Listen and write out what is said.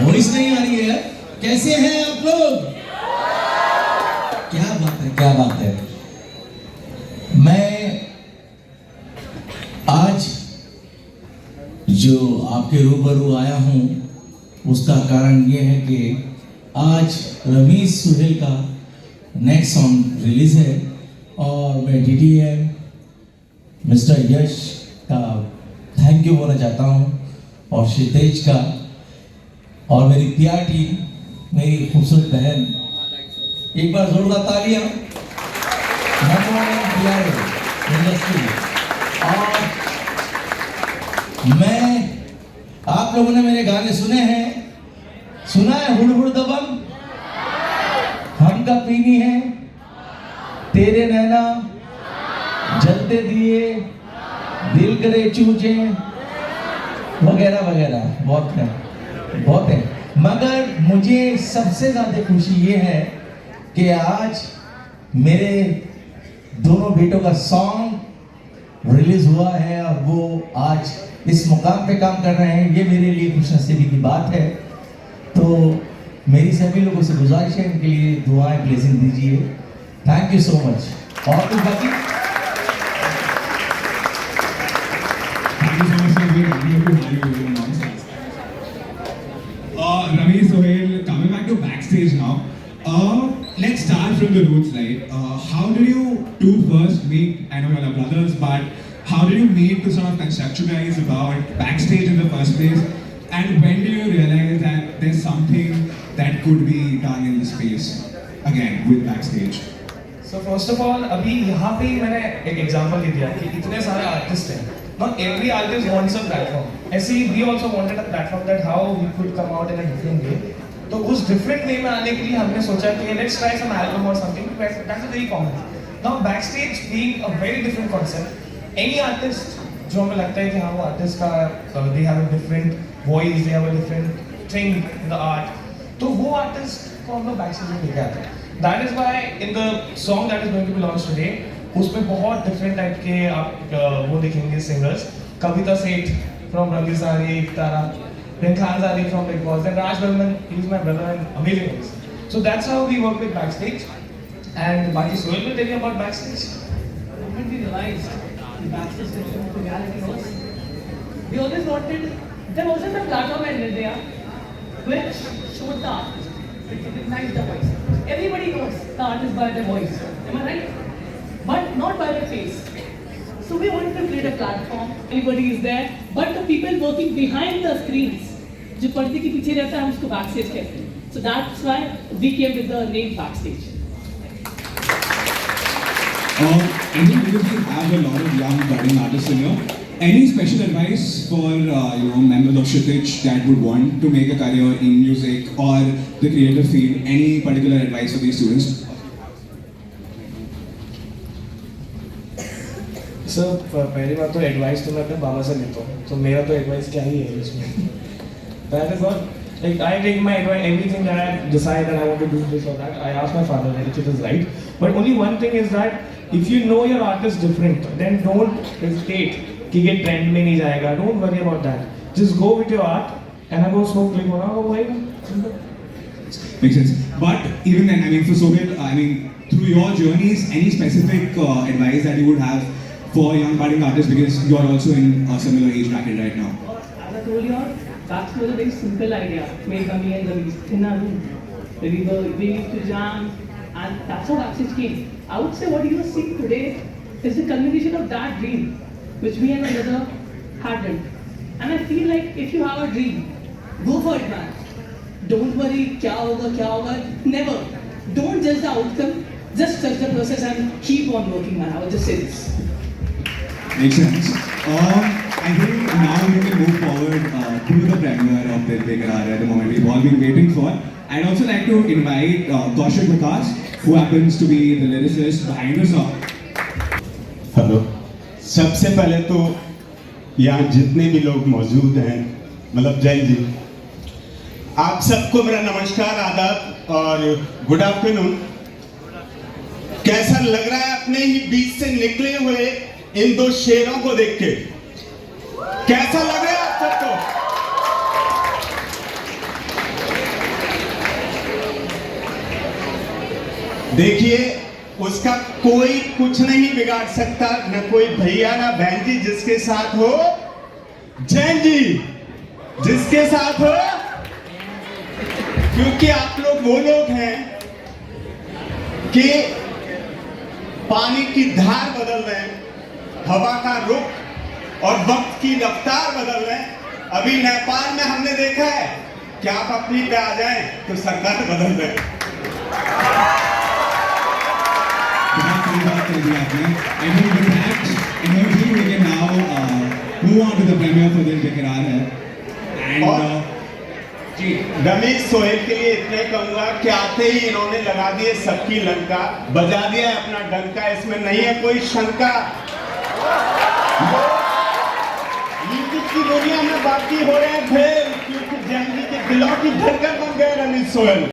Voice नहीं आ रही है। कैसे हैं आप लोग? क्या बात है, क्या बात है। मैं आज जो आपके रूबरू आया हूं उसका कारण ये है कि आज रमीज सुहेल का नेक्स्ट सॉन्ग रिलीज है और मैं DDM मिस्टर यश का थैंक यू बोलना चाहता हूँ और क्षितेज का और मेरी प्यार टीम, मेरी खूबसूरत बहन, एक बार जोरदार तालियां। और मैं, आप लोगों ने मेरे गाने सुने हैं, सुना है हुड़ हुड़ दबंग, हम का पीनी है, तेरे नैना, जलते दिए, दिल करे चूजे, वगैरह वगैरह बहुत है, बहुत है। मगर मुझे सबसे ज्यादा खुशी ये है कि आज मेरे दोनों बेटों का सॉन्ग रिलीज हुआ है और वो आज इस मुकाम पे काम कर रहे हैं। ये मेरे लिए खुशनसीबी की बात है। तो मेरी सभी लोगों से गुजारिश है, इनके लिए दुआएं ब्लेसिंग दीजिए। Thank you so much. और कुछ बाकी? Ramesh Sohail, coming back to backstage now. Let's start from the roots, right? How did you two first meet? I know you're brothers, but how did you meet to sort of conceptualize about backstage in the first place? And when did you realize that there's something that could be done in the space again with backstage? So first of all, अभी यहाँ पे ही मैंने एक example दे दिया कि इतने सारे artist हैं. Not every artist wants a platform. ऐसे ही we also wanted a platform that how we could come out in a different way. तो उस different way में आने के लिए हमने सोचा कि let's try some album or something. That's very common. Now backstage being a very different concept. Any artist जो हमें लगता है कि हाँ वो artist का they have a different voice, they have a different thing in the art. तो वो artist को हम लोग backstage में लेके आते हैं. That is why in the song that is going to be launched today, उसमें बहुत डिफरेंट टाइप के आप वो देखेंगे सिंगर्स. कविता सेठ फ्रॉम रंगी सारी तारा, then Khanzari from Big Boss, then Raj Barman, he's my brother and amazing voice. So that's how we work with backstage. And Baki Sohail will tell you about backstage. The moment we realized the backstage session of reality was, we always wanted, there wasn't a platform in India which showed the artist, which recognized the voice. Everybody knows the artist by their voice. Am I right? But not by the face. So we wanted to create a platform. Everybody is there, but the people working behind the screens, जो पर्दे के पीछे रहता है, हम उसको backstage कहते हैं. So that's why we came with the name backstage. I think because we have a lot of young budding artists in here, any special advice for members of Kshitij that would want to make a career in music or the creative field? Any particular advice for these students? Sir पहली बात तो advice तो मैं अपने बाबा से लेता हूँ. तो मेरा तो एडवाइस क्या ही है इसमें. That is what, like I take my advice, everything that I decide that I want to do this or that, I ask my father if it is right. But only one thing is that if you know your artist different, then don't hesitate कि ये trend में नहीं जाएगा. Don't worry about that. Just go with your art and अगर उसको click होना वो होएगा. Makes sense. But even then, I mean, for Sohail, I mean, through your journeys, any specific advice that you would have for young budding artists, because you are also in a similar age bracket right now? As I told you, backstage was a very simple idea. Made by me and Ramesh in our room. We used to jam, and that's how backstage came. I would say what you are seeing today is the culmination of that dream, which me and my brother had done. And I feel like if you have a dream, go for it, man. Don't worry, क्या होगा, never. Don't judge the outcome, just judge the process and keep on working, man. I would just say this. Makes sense. I think now we can move forward to the premiere of Dil Beqarar at the moment we've all been waiting for. I'd also like to invite Kaushik Vikas, who happens to be the lyricist behind the song. Hello, सबसे पहले तो यहाँ जितने भी लोग मौजूद हैं, मतलब जैन जी, आप सबको मेरा नमस्कार, आदाब और गुड आफ्टरनून. कैसा लग रहा है अपने ही बीच से निकले हुए इन दो शेरों को देख के? कैसा लग रहा है आप सबको? देखिए, उसका कोई कुछ नहीं बिगाड़ सकता, न कोई भैया ना बहन जी जिसके साथ हो, जैन जी जिसके साथ हो, क्योंकि आप लोग वो लोग हैं कि पानी की धार बदल रहे हैं, हवा का रुख और वक्त की रफ्तार बदल रहे हैं। अभी नेपाल में हमने देखा है कि आप अपनी पे आ जाएं तो सरकार बदल रहे हैं। बहुत सही बात कर दी आपने। I think with that energy we can now move on to the premiere for Dil Beqarar Hai and जी रमेश सोहेल के लिए इतने कहूंगा कि आते ही इन्होंने लगा दिए सबकी लंका, बजा दिया है अपना डंका, इसमें नहीं है कोई शंका। म्यूजिक की दुनिया में बाकी हो रहे हैं फेल, क्योंकि जैन जी के दिलों की धड़कन बन गए रमेश सोहेल।